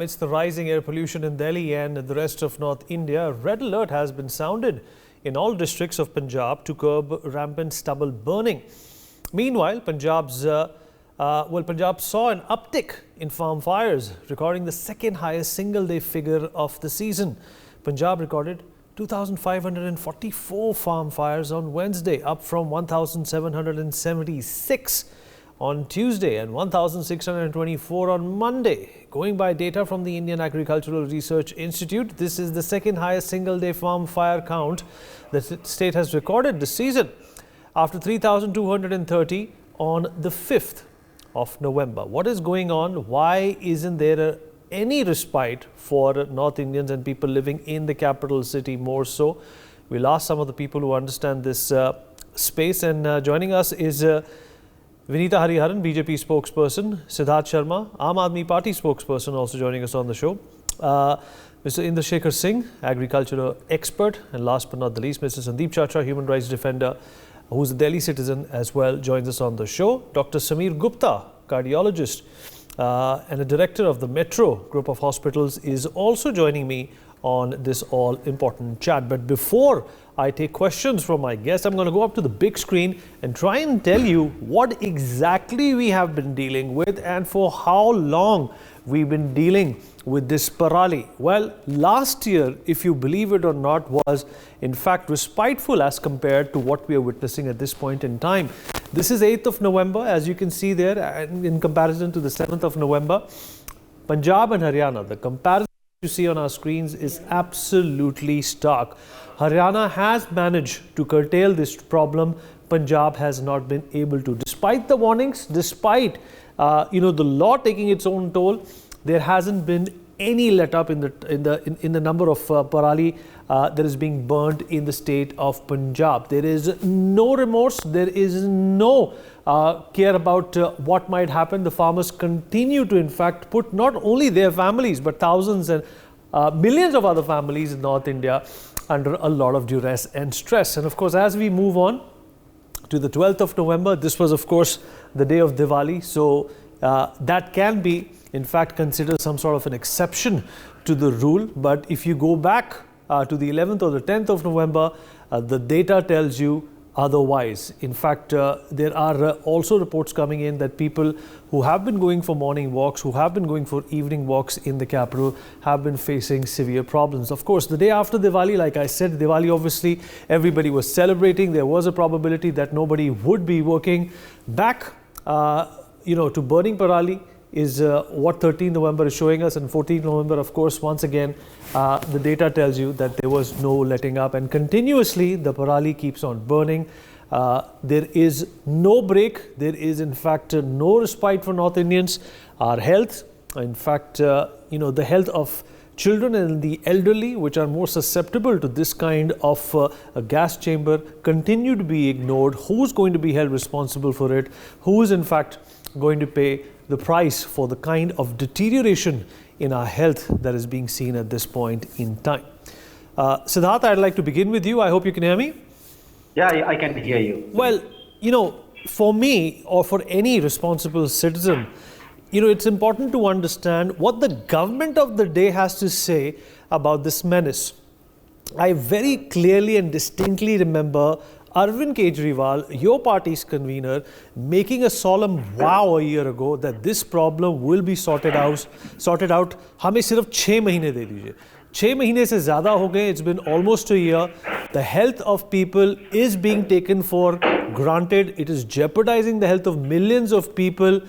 amidst the rising air pollution in Delhi and the rest of North India, a red alert has been sounded in all districts of Punjab to curb rampant stubble burning. Meanwhile, Punjab saw an uptick in farm fires, recording the second highest single-day figure of the season. Punjab recorded 2,544 farm fires on Wednesday, up from 1,776 on Tuesday and 1,624 on Monday. Going by data from the Indian Agricultural Research Institute, this is the second highest single-day farm fire count the state has recorded this season, after 3,230 on the 5th of November. What is going on? Why isn't there any respite for North Indians and people living in the capital city more so? We'll ask some of the people who understand this space, and joining us is Vinita Hariharan, BJP spokesperson, Siddharth Sharma, Aam Aadmi Party spokesperson, also joining us on the show, Mr. Indrashekhar Singh, agriculture expert, and last but not the least, Mr. Sandeep Chacha, human rights defender, who's a Delhi citizen as well, joins us on the show. Dr. Sameer Gupta, cardiologist and a director of the Metro group of hospitals, is also joining me on this all-important chat. But before I take questions from my guests, I'm going to go up to the big screen and try and tell you what exactly we have been dealing with and for how long we've been dealing with this parali. Well, last year, if you believe it or not, was in fact respiteful as compared to what we are witnessing at this point in time. This is 8th of November, as you can see there, and in comparison to the 7th of November. Punjab and Haryana, the comparison you see on our screens is absolutely stark. Haryana has managed to curtail this problem. Punjab has not been able to. Despite the warnings, despite the law taking its own toll, there hasn't been any let up in the number of parali that is being burned in the state of Punjab. There is no remorse. There is no care about what might happen. The farmers continue to, in fact, put not only their families but thousands and millions of other families in North India under a lot of duress and stress. And of course, as we move on to the 12th of November, this was of course the day of Diwali. So that can be, in fact, considered some sort of an exception to the rule. But if you go back to the 11th or the 10th of November, the data tells you otherwise. In fact, there are also reports coming in that people who have been going for morning walks, who have been going for evening walks in the capital, have been facing severe problems. Of course, the day after Diwali, like I said, Diwali, obviously everybody was celebrating. There was a probability that nobody would be working. Back to burning parali is what 13th November is showing us, and 14th November, of course, once again, the data tells you that there was no letting up, and continuously the parali keeps on burning. There is no break. There is, in fact, no respite for North Indians. Our health, in fact, the health of children and the elderly, which are more susceptible to this kind of a gas chamber, continue to be ignored. Who's going to be held responsible for it? Who is, in fact, going to pay the price for the kind of deterioration in our health that is being seen at this point in time? Siddharth, I'd like to begin with you. I hope you can hear me. Yeah, I can hear you. Well, for me or for any responsible citizen, it's important to understand what the government of the day has to say about this menace. I very clearly and distinctly remember Arvind Kejriwal, your party's convener, making a solemn vow a year ago that this problem will be sorted out. हमें सिर्फ 6 महीने दे दीजिए. 6 महीने से ज़्यादा हो गए. It's been almost a year. The health of people is being taken for granted. It is jeopardizing the health of millions of people.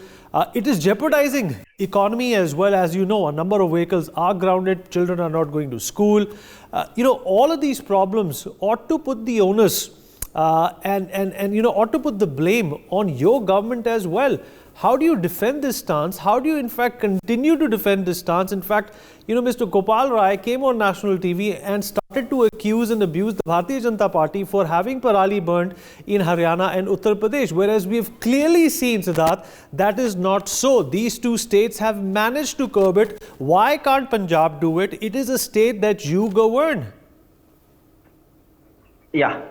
It is jeopardizing economy as well. As you know, a number of vehicles are grounded. Children are not going to school. All of these problems ought to put the onus ought to put the blame on your government as well. How do you defend this stance? How do you, in fact, continue to defend this stance? In fact, Mr. Gopal Rai came on national TV and started to accuse and abuse the Bharatiya Janata Party for having parali burned in Haryana and Uttar Pradesh, whereas we have clearly seen, Siddharth, that is not so. These two states have managed to curb it. Why can't Punjab do it? It is a state that you govern. Yeah,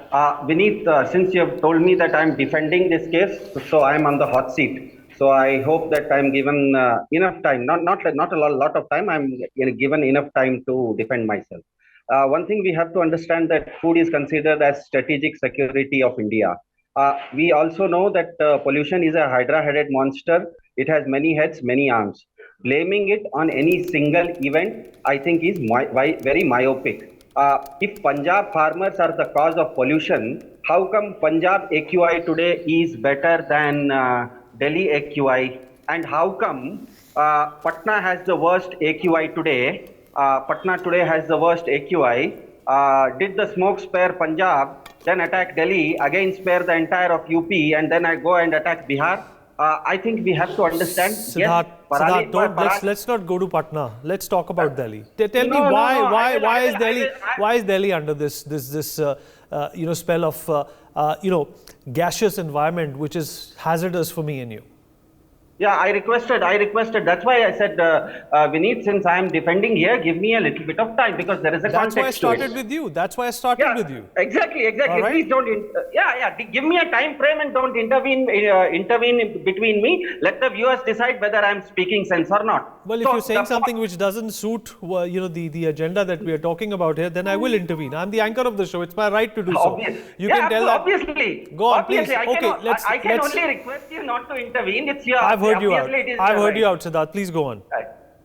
Vineet, since you have told me that I am defending this case, so I am on the hot seat. So I hope that I'm given enough time, not a lot of time. I'm given enough time to defend myself. One thing we have to understand that food is considered as strategic security of India. We also know that pollution is a hydra-headed monster. It has many heads, many arms. Blaming it on any single event, I think, is very myopic. If Punjab farmers are the cause of pollution, how come Punjab AQI today is better than Delhi AQI? And how come Patna has the worst AQI today? Patna today has the worst AQI. Did the smoke spare Punjab, then attack Delhi, again spare the entire of UP, and then I go and attack Bihar? I think we have to understand. Siddharth, Yes, Siddharth, don't let's not go to Patna. Let's talk about Delhi. Tell me no, no, no. why is Delhi under this spell of gaseous environment which is hazardous for me and you? Yeah, I requested. That's why I said, Vineet, since I am defending here, give me a little bit of time because there is a That's context why I started to it. with you. That's why I started with you. Exactly. Right. Please don't. Give me a time frame and don't intervene between me. Let the viewers decide whether I am speaking sense or not. Well, if you're saying something which doesn't suit, the agenda that we are talking about here, then I will intervene. I'm the anchor of the show. It's my right to do so. You can tell that. Obviously. Go on, please. I can only request you not to intervene. It's your. I've heard you out. I've heard you out, Siddharth. Please go on.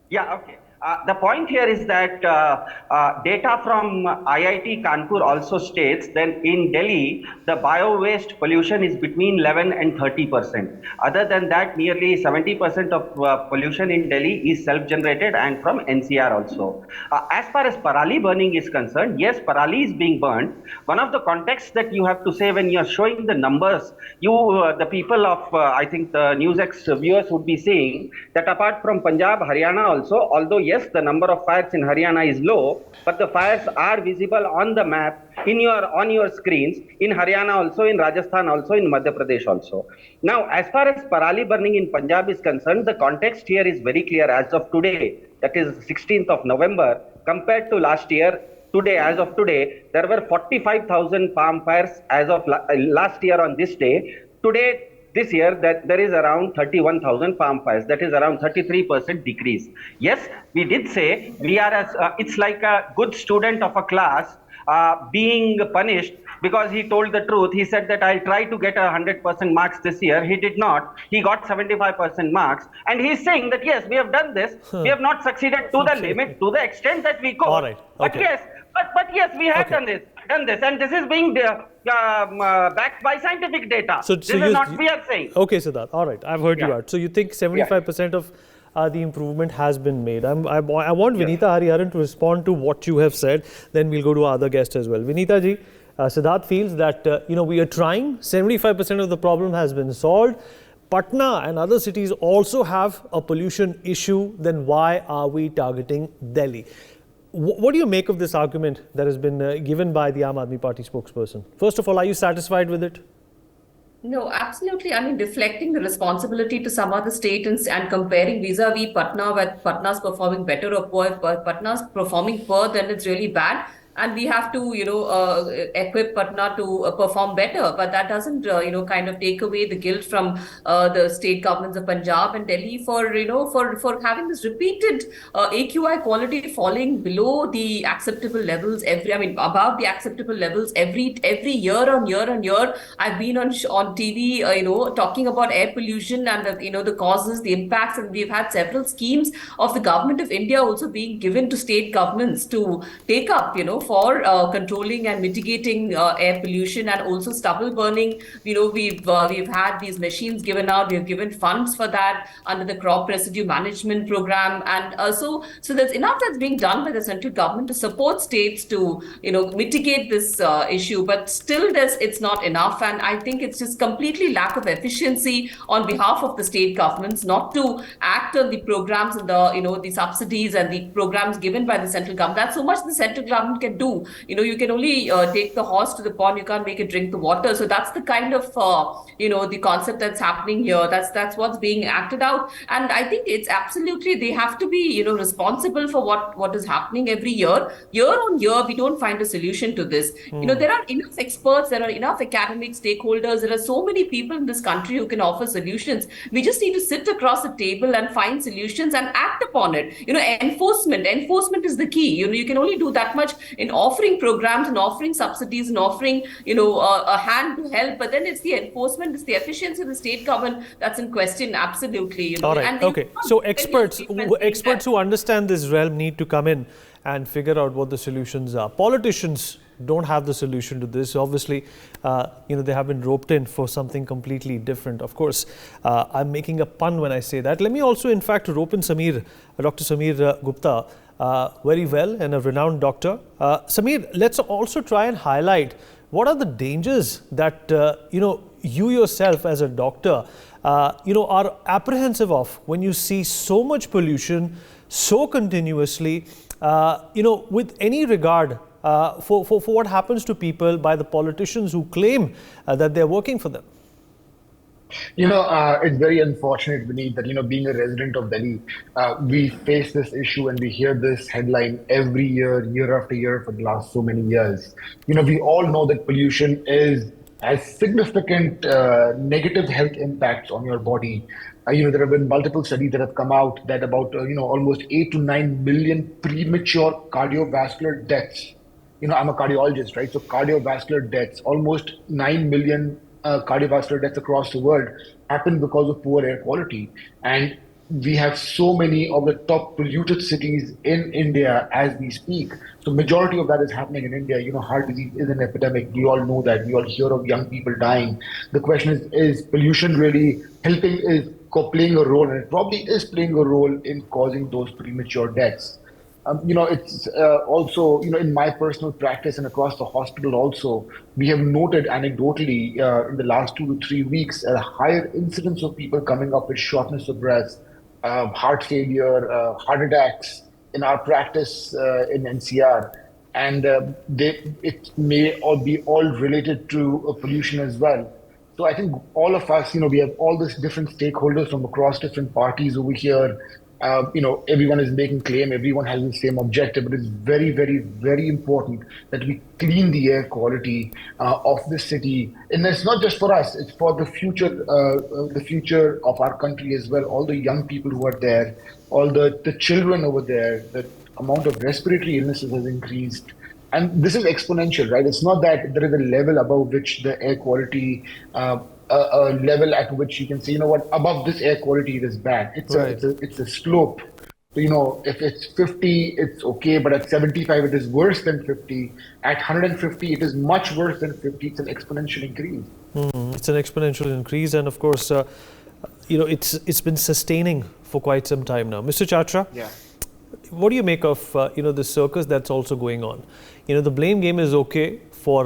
Yeah, okay. The point here is that data from IIT Kanpur also states that in Delhi, the bio-waste pollution is between 11 and 30%. Other than that, nearly 70% of pollution in Delhi is self-generated and from NCR also. As far as parali burning is concerned, yes, parali is being burned. One of the contexts that you have to say when you're showing the numbers, the people of, I think the NewsX viewers would be saying that apart from Punjab, Haryana also, although yes, the number of fires in Haryana is low, but the fires are visible on the map on your screens in Haryana also, in Rajasthan also, in Madhya Pradesh also. Now, as far as parali burning in Punjab is concerned, the context here is very clear. As of today, that is 16th of November, compared to last year, as of today, there were 45,000 palm fires as of last year on this day. Today, this year, that there is around 31,000 palm fires. That is around 33% decrease. Yes, we did say we are it's like a good student of a class being punished because he told the truth. He said that I'll try to get 100% marks this year. He did not. He got 75% marks. And he's saying that, yes, we have done this. We have not succeeded to the limit, to the extent that we could. All right. Okay. But yes, we have done this. And this is being backed by scientific data. This is not we are saying. Okay, Siddharth. All right. I've heard you out. So you think 75% of the improvement has been made. I want Vinita Hariharan to respond to what you have said. Then we'll go to other guests as well. Vinita ji, Siddharth feels that we are trying. 75% of the problem has been solved. Patna and other cities also have a pollution issue. Then why are we targeting Delhi? What do you make of this argument that has been given by the Aam Aadmi Party spokesperson? First of all, are you satisfied with it? No, absolutely. I mean, deflecting the responsibility to some other state and comparing vis-a-vis Patna, where Patna's performing better or poor. If Patna's performing poor, then it's really bad. And we have to, equip Patna to perform better. But that doesn't, kind of take away the guilt from the state governments of Punjab and Delhi for having this repeated AQI quality falling below the acceptable levels above the acceptable levels every year on year. I've been on TV, talking about air pollution and the causes, the impacts, and we've had several schemes of the government of India also being given to state governments to take up, for controlling and mitigating air pollution and also stubble burning. We've had these machines given out. We've given funds for that under the crop residue management program, and so there's enough that's being done by the central government to support states to mitigate this issue. But still, it's not enough, and I think it's just completely lack of efficiency on behalf of the state governments not to act on the programs and the subsidies and the programs given by the central government. That's so much the central government can do. You can only take the horse to the pond, you can't make it drink the water. So that's the kind of, the concept that's happening here. That's what's being acted out. And I think it's absolutely, they have to be, responsible for what is happening every year. Year on year, we don't find a solution to this. There are enough experts, there are enough academic stakeholders, there are so many people in this country who can offer solutions. We just need to sit across the table and find solutions and act upon it. Enforcement is the key. You can only do that much in offering programs and offering subsidies and offering, a hand to help. But then it's the enforcement, it's the efficiency of the state government that's in question. Absolutely. All right. And okay. So experts who understand this realm need to come in and figure out what the solutions are. Politicians don't have the solution to this. Obviously, they have been roped in for something completely different. Of course, I'm making a pun when I say that. Let me also, in fact, rope in Dr. Sameer Gupta, very well, and a renowned doctor. Sameer, let's also try and highlight what are the dangers that, you yourself as a doctor, are apprehensive of when you see so much pollution so continuously, with any regard for what happens to people by the politicians who claim that they're working for them. It's very unfortunate, Vineet, that, being a resident of Delhi, we face this issue and we hear this headline every year, year after year for the last so many years. We all know that pollution has significant negative health impacts on your body. There have been multiple studies that have come out that about, almost 8 to 9 million premature cardiovascular deaths. I'm a cardiologist, right? So cardiovascular deaths, almost 9 million cardiovascular deaths across the world happen because of poor air quality. And we have so many of the top polluted cities in India as we speak. So majority of that is happening in India. Heart disease is an epidemic. We all know that. We all hear of young people dying. The question is pollution really playing a role? And it probably is playing a role in causing those premature deaths. It's also, in my personal practice and across the hospital also, we have noted anecdotally in the last 2 to 3 weeks a higher incidence of people coming up with shortness of breath, heart failure, heart attacks in our practice in NCR. And it may all be related to pollution as well. So I think all of us, we have all these different stakeholders from across different parties over here. Everyone is making claim, everyone has the same objective, but it's very, very, very important that we clean the air quality of the city. And it's not just for us, it's for the future of our country as well. All the young people who are there, all the children over there, the amount of respiratory illnesses has increased. And this is exponential, right? It's not that there is a level above which the air quality a level at which you can say, above this air quality it is bad. It's a slope. So, if it's 50, it's okay, but at 75, it is worse than 50. At 150, it is much worse than 50. It's an exponential increase. It's an exponential increase, and of course, it's been sustaining for quite some time now. Mr. Chatra, yeah. What do you make of the circus that's also going on? The blame game is okay for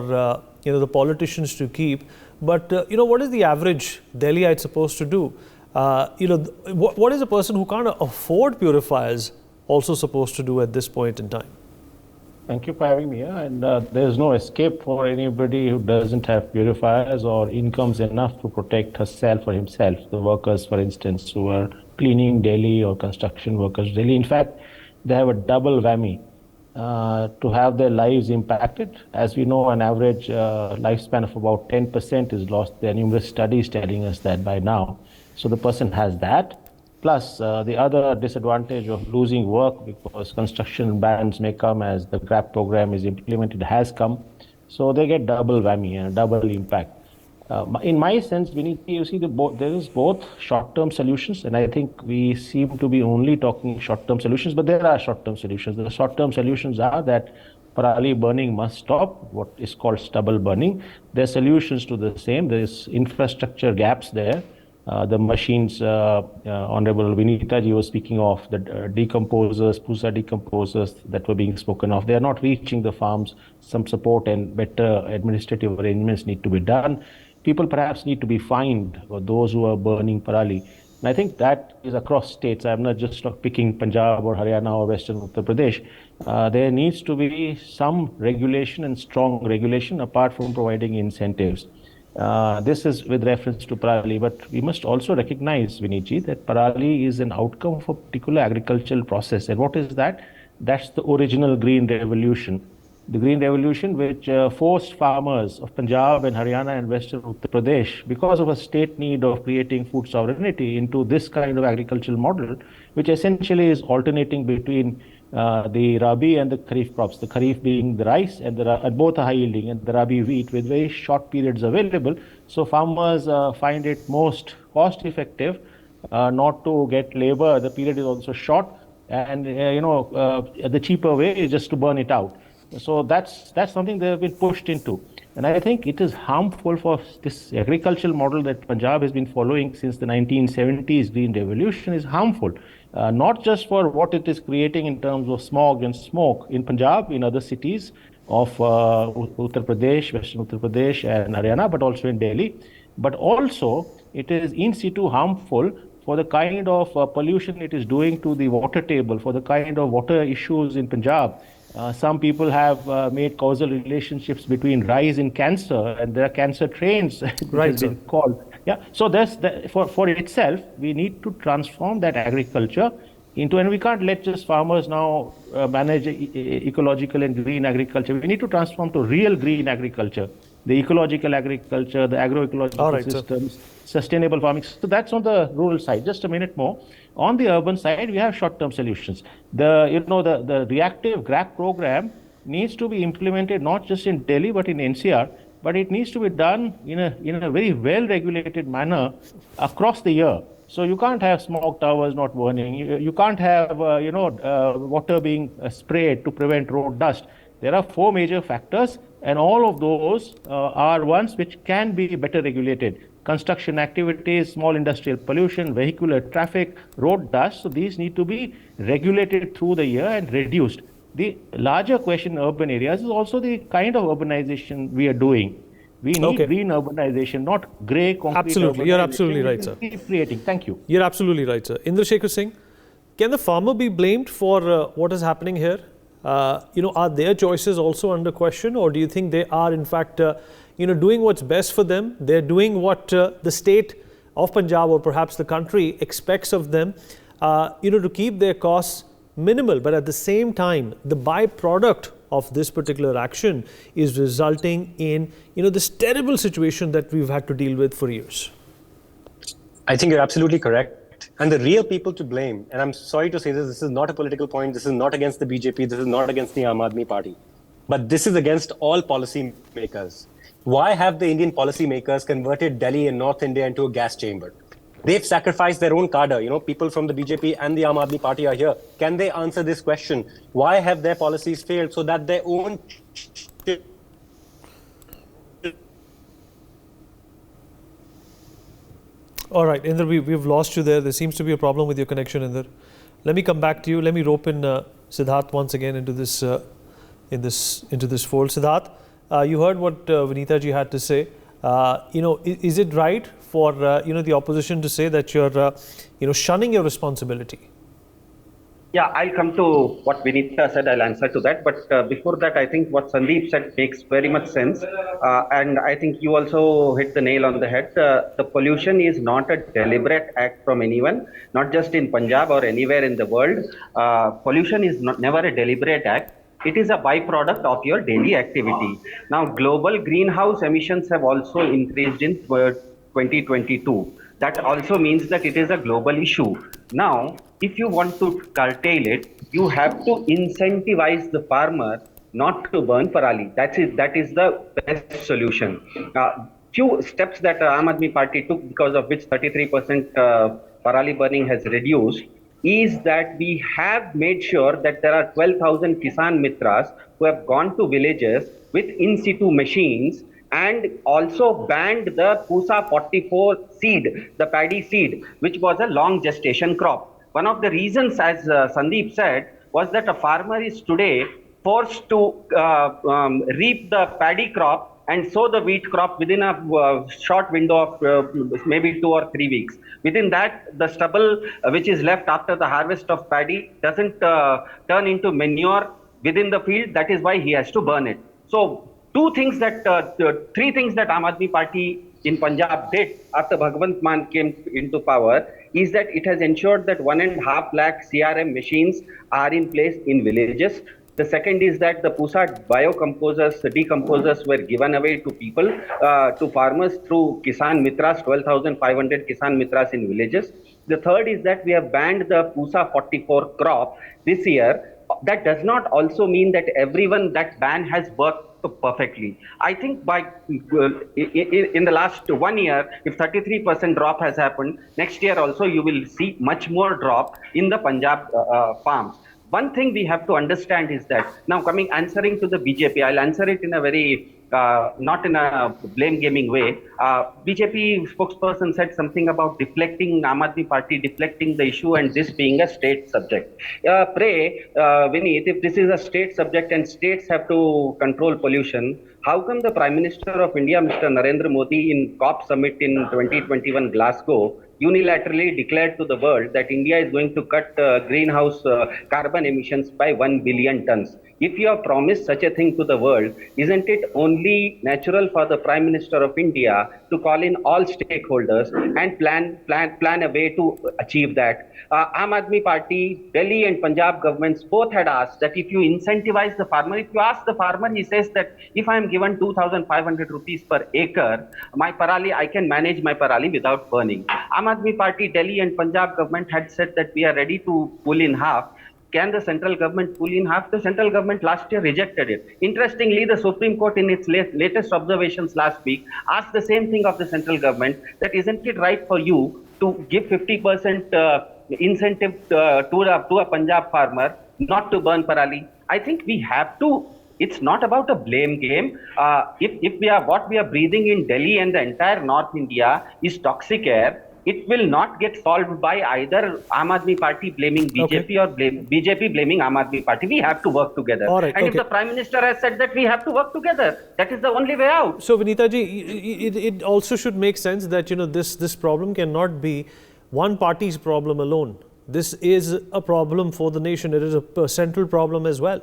the politicians to keep. But, what is the average Delhiite supposed to do? What is a person who can't afford purifiers also supposed to do at this point in time? Thank you for having me here. And there's no escape for anybody who doesn't have purifiers or incomes enough to protect herself or himself. The workers, for instance, who are cleaning Delhi or construction workers Delhi. In fact, they have a double whammy. To have their lives impacted. As we know, an average lifespan of about 10% is lost. There are numerous studies telling us that by now. So the person has that. Plus, the other disadvantage of losing work, because construction bans may come as the GRAP program is implemented, has come. So they get double whammy and double impact. In my sense, we need to see there is both short-term solutions, and I think we seem to be only talking short-term solutions, but there are short-term solutions. The short-term solutions are that parali burning must stop, what is called stubble burning. There are solutions to the same. There is infrastructure gaps there. The machines, Honorable Vinita ji was speaking of, the decomposers, Pusa decomposers that were being spoken of. They are not reaching the farms. Some support and better administrative arrangements need to be done. People perhaps need to be fined for those who are burning parali. And I think that is across states. I'm not just picking Punjab or Haryana or Western Uttar Pradesh. There needs to be some regulation and strong regulation apart from providing incentives. This is with reference to Parali, but we must also recognize, Vinitji, that Parali is an outcome of a particular agricultural process. And what is that? That's the original Green Revolution. The Green Revolution, which forced farmers of Punjab and Haryana and Western Uttar Pradesh, because of a state need of creating food sovereignty, into this kind of agricultural model, which essentially is alternating between the Rabi and the Kharif crops. The Kharif being the rice, and both are high yielding, and the Rabi wheat with very short periods available. So farmers find it most cost effective not to get labor. The period is also short, and the cheaper way is just to burn it out. So that's something they have been pushed into. And I think it is harmful for this agricultural model that Punjab has been following since the 1970s Green Revolution is harmful, not just for what it is creating in terms of smog and smoke in Punjab, in other cities of Uttar Pradesh, Western Uttar Pradesh and Haryana, but also in Delhi. But also it is in situ harmful for the kind of pollution it is doing to the water table, for the kind of water issues in Punjab. Some people have made causal relationships between rise in cancer, and there are cancer trains, which Right, has been called. Yeah, so that's for itself, we need to transform that agriculture into, and we can't let just farmers now manage ecological and green agriculture. We need to transform to real green agriculture, the ecological agriculture, the agroecological systems, sustainable farming. So that's on the rural side. Just a minute more. On the urban side, we have short-term solutions. The reactive GRAP program needs to be implemented not just in Delhi but in NCR, but it needs to be done in a very well-regulated manner across the year. So you can't have smog towers not burning. You can't have water being sprayed to prevent road dust. There are 4 major factors, and all of those are ones which can be better regulated. Construction activities, small industrial pollution, vehicular traffic, road dust. So these need to be regulated through the year and reduced. The larger question in urban areas is also the kind of urbanization we are doing. We need green urbanization, not grey concrete. Absolutely, you're absolutely right, sir. Keep creating. Thank you. You're absolutely right, sir. Indra Shekhar Singh, can the farmer be blamed for what is happening here? Are their choices also under question, or do you think they are in fact doing what's best for them? They're doing what the state of Punjab or perhaps the country expects of them, to keep their costs minimal, but at the same time the byproduct of this particular action is resulting in this terrible situation that we've had to deal with for years. I think you're absolutely correct. And the real people to blame, and I'm sorry to say this is not a political point, this is not against the BJP, this is not against the Aam Aadmi Party, but this is against all policy makers. Why have the Indian policy makers converted Delhi and North India into a gas chamber? They've sacrificed their own cadre. People from the BJP and the Aam Aadmi Party are here. Can they answer this question? Why have their policies failed so that their own... All right, Inder, we've lost you there. There seems to be a problem with your connection, Inder. Let me come back to you. Let me rope in Siddharth once again into this into this fold. Siddharth, you heard what Vinita ji had to say. Is it right for the opposition to say that you're shunning your responsibility? Yeah, I'll come to what Vinita said. I'll answer to that. But before that, I think what Sandeep said makes very much sense. And I think you also hit the nail on the head. The pollution is not a deliberate act from anyone, not just in Punjab or anywhere in the world. Pollution is never a deliberate act. It is a byproduct of your daily activity. Now, global greenhouse emissions have also increased in 2022. That also means that it is a global issue. Now, if you want to curtail it, you have to incentivize the farmer not to burn parali. That is the best solution. Few steps that Aam Aadmi Party took, because of which 33% parali burning has reduced, is that we have made sure that there are 12,000 Kisan Mitras who have gone to villages with in situ machines and also banned the Pusa 44 seed, the paddy seed, which was a long gestation crop. One of the reasons, as Sandeep said, was that a farmer is today forced to reap the paddy crop and sow the wheat crop within a short window of maybe 2 or 3 weeks. Within that, the stubble which is left after the harvest of paddy doesn't turn into manure within the field. That is why he has to burn it. So three things that Aam Aadmi Party in Punjab did after Bhagwant Mann came into power is that it has ensured that 1.5 lakh CRM machines are in place in villages. The second is that the Pusa decomposers were given away to people, to farmers through Kisan Mitras, 12,500 Kisan Mitras in villages. The third is that we have banned the Pusa 44 crop this year. That does not also mean that that ban has worked perfectly. I think in the last 1 year, if 33% drop has happened, next year also you will see much more drop in the Punjab farms. One thing we have to understand is that, now answering to the BJP, I'll answer it in a very, not in a blame gaming way. BJP spokesperson said something about deflecting Aam Aadmi Party, deflecting the issue and this being a state subject. Vineet, if this is a state subject and states have to control pollution, how come the Prime Minister of India, Mr. Narendra Modi, in COP summit in 2021 Glasgow, unilaterally declared to the world that India is going to cut greenhouse carbon emissions by 1 billion tons? If you have promised such a thing to the world, isn't it only natural for the Prime Minister of India to call in all stakeholders and plan a way to achieve that? Aam Aadmi Party, Delhi and Punjab governments both had asked that if you incentivize the farmer, if you ask the farmer, he says that if I am given 2,500 rupees per acre, my parali, I can manage my parali without burning. Aam Aadmi Party, Delhi and Punjab government had said that we are ready to pull in half. Can the central government pull in half? The central government last year rejected it. Interestingly, the Supreme Court in its latest observations last week asked the same thing of the central government, that isn't it right for you to give 50% incentive to a Punjab farmer not to burn parali? I think we have to. It's not about a blame game. If what we are breathing in Delhi and the entire North India is toxic air, it will not get solved by either Aam Aadmi Party blaming BJP or BJP blaming Aam Aadmi Party. We have to work together. If the Prime Minister has said that we have to work together, that is the only way out. So Vinita ji, it also should make sense that this problem cannot be one party's problem alone. This is a problem for the nation. It is a central problem as well.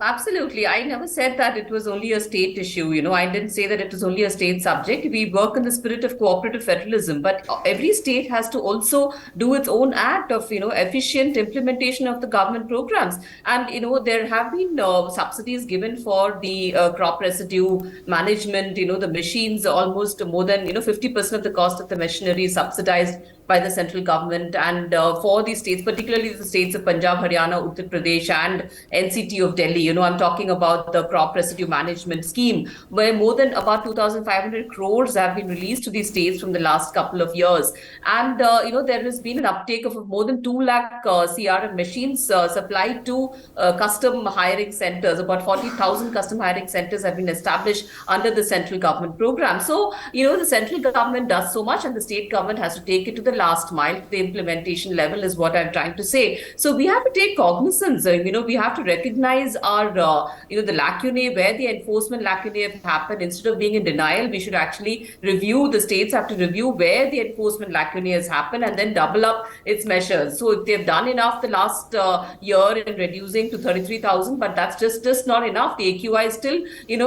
Absolutely. I never said that it was only a state issue. I didn't say that it was only a state subject. We work in the spirit of cooperative federalism, but every state has to also do its own act of, efficient implementation of the government programs. And, there have been subsidies given for the crop residue management, the machines, almost more than, 50% of the cost of the machinery is subsidized by the central government. And for the states, particularly the states of Punjab, Haryana, Uttar Pradesh and NCT of Delhi, I'm talking about the crop residue management scheme, where more than about 2,500 crores have been released to these states from the last couple of years. And, there has been an uptake of more than 2 lakh CRM machines supplied to custom hiring centers. About 40,000 custom hiring centers have been established under the central government program. So, the central government does so much and the state government has to take it to the last mile. The implementation level is what I'm trying to say. So we have to take cognizance, we have to recognize our, the lacunae, where the enforcement lacunae have happened. Instead of being in denial, we should actually review, the states have to review where the enforcement lacunae has happened and then double up its measures. So if they've done enough the last year in reducing to 33,000, but that's just not enough. The AQI is still,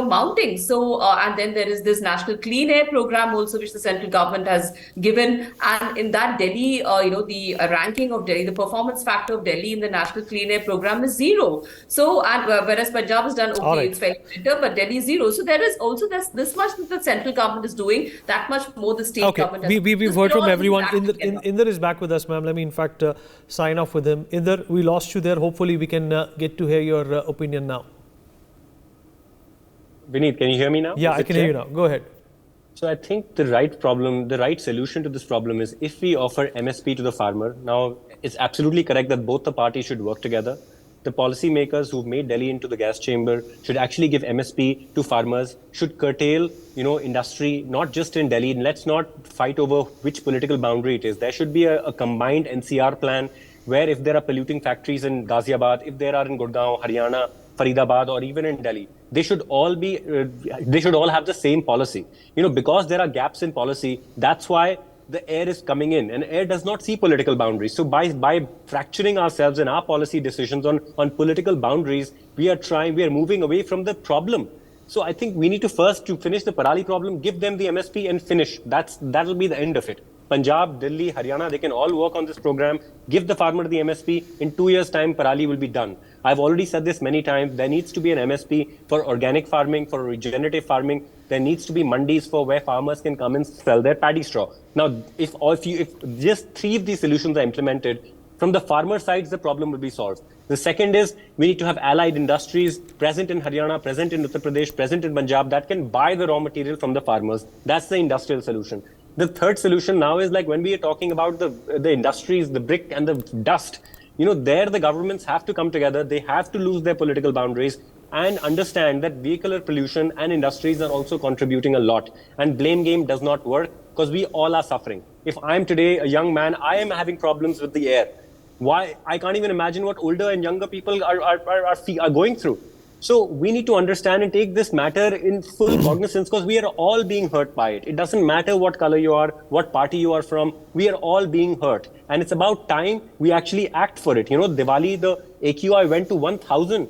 mounting. So, and then there is this National Clean Air program also, which the central government has given. And in that, Delhi, the ranking of Delhi, the performance factor of Delhi in the National Clean Air program is 0. So, and whereas Punjab has done okay, it's fairly better, but Delhi is 0. So there is also this much that the central government is doing, that much more the state government has. We've heard from everyone. Inder is back with us, ma'am. Let me in fact sign off with him. Inder, we lost you there. Hopefully we can get to hear your opinion now. Vineet, can you hear me now? Yeah, I can hear you now. Go ahead. So I think the right solution to this problem is if we offer MSP to the farmer. Now, it's absolutely correct that both the parties should work together. The policymakers who've made Delhi into the gas chamber should actually give MSP to farmers, should curtail, industry, not just in Delhi. Let's not fight over which political boundary it is. There should be a combined NCR plan where if there are polluting factories in Ghaziabad, if there are in Gurgaon, Haryana, Faridabad or even in Delhi, they should all have the same policy. Because there are gaps in policy, that's why the air is coming in, and air does not see political boundaries. So by fracturing ourselves in our policy decisions on political boundaries, we are moving away from the problem. So I think we need to finish the Parali problem, give them the MSP and finish. That'll be the end of it. Punjab, Delhi, Haryana, they can all work on this program, give the farmer the MSP. In 2 years' time, Parali will be done. I've already said this many times. There needs to be an MSP for organic farming, for regenerative farming. There needs to be mandis for where farmers can come and sell their paddy straw. Now, if just 3 of these solutions are implemented, from the farmer side, the problem will be solved. The second is we need to have allied industries present in Haryana, present in Uttar Pradesh, present in Punjab that can buy the raw material from the farmers. That's the industrial solution. The third solution now is like when we are talking about the industries, the brick and the dust, there the governments have to come together. They have to lose their political boundaries and understand that vehicular pollution and industries are also contributing a lot. And blame game does not work because we all are suffering. If I'm today a young man, I am having problems with the air. Why? I can't even imagine what older and younger people are going through. So we need to understand and take this matter in full cognizance because we are all being hurt by it. It doesn't matter what color you are, what party you are from, we are all being hurt. And it's about time we actually act for it. Diwali, the AQI went to 1,000,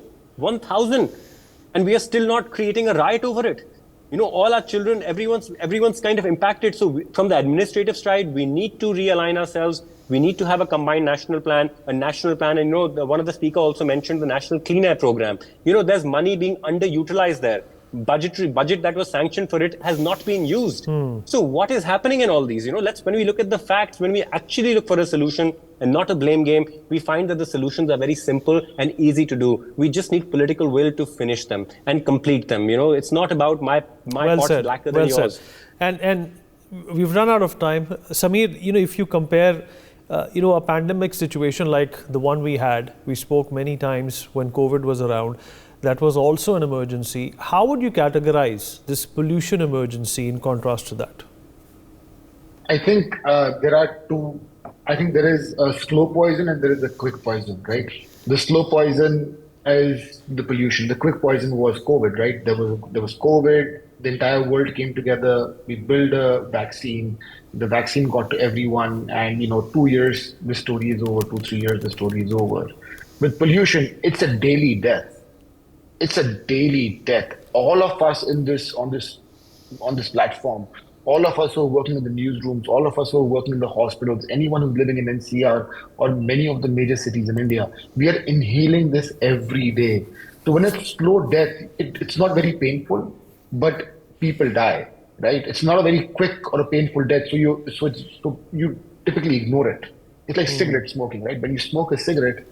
and we are still not creating a riot over it. All our children, everyone's kind of impacted. So from the administrative side, we need to realign ourselves. We need to have a combined national plan, And one of the speakers also mentioned the National Clean Air Program. There's money being underutilized there. Budget that was sanctioned for it has not been used. So what is happening in all these? When we look at the facts, when we actually look for a solution and not a blame game, we find that the solutions are very simple and easy to do. We just need political will to finish them and complete them. It's not about my pot's blacker than yours. And we've run out of time. Sameer, if you compare a pandemic situation like the one we had, we spoke many times when COVID was around, that was also an emergency. How would you categorize this pollution emergency in contrast to that? I think there are two. I think there is a slow poison and there is a quick poison, right? The slow poison is the pollution. The quick poison was COVID, right? There was COVID. The entire world came together. We built a vaccine. The vaccine got to everyone, and 2 years the story is over. 2-3 years the story is over. With pollution, it's a daily death. It's a daily death. All of us on this platform, all of us who are working in the newsrooms, all of us who are working in the hospitals, anyone who's living in NCR or many of the major cities in India, we are inhaling this every day. So when it's slow death, it's not very painful, but people die, right? It's not a very quick or a painful death, so you typically ignore it. It's like cigarette smoking, right? When you smoke a cigarette,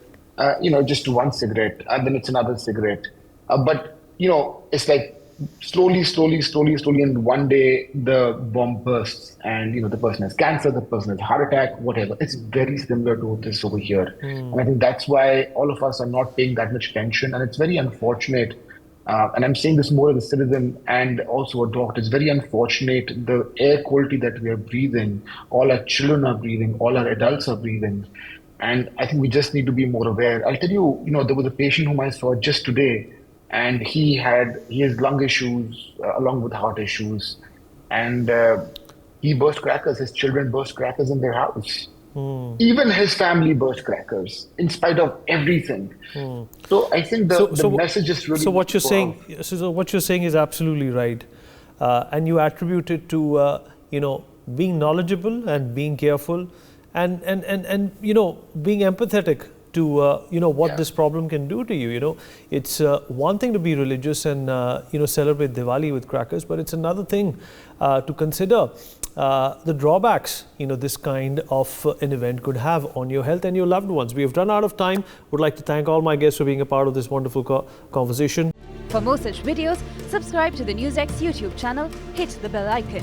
just one cigarette, and then it's another cigarette. But it's like slowly, and one day the bomb bursts, and the person has cancer, the person has heart attack, whatever. It's very similar to this over here, and I think that's why all of us are not paying that much attention, and it's very unfortunate. And I'm saying this more as a citizen and also a doctor. It's very unfortunate the air quality that we are breathing, all our children are breathing, all our adults are breathing. And I think we just need to be more aware. I'll tell you, there was a patient whom I saw just today, and he has lung issues along with heart issues. And he burst crackers. His children burst crackers in their house. Even his family burst crackers in spite of everything. So I think the message is really. So what you're saying, what you're saying is absolutely right, and you attribute it to being knowledgeable and being careful, and being empathetic to what this problem can do to you. It's one thing to be religious and celebrate Diwali with crackers, but it's another thing to consider the drawbacks this kind of an event could have on your health and your loved ones. We have run out of time. Would like to thank all my guests for being a part of this wonderful conversation. For more such videos, subscribe to the NewsX YouTube channel, hit the bell icon.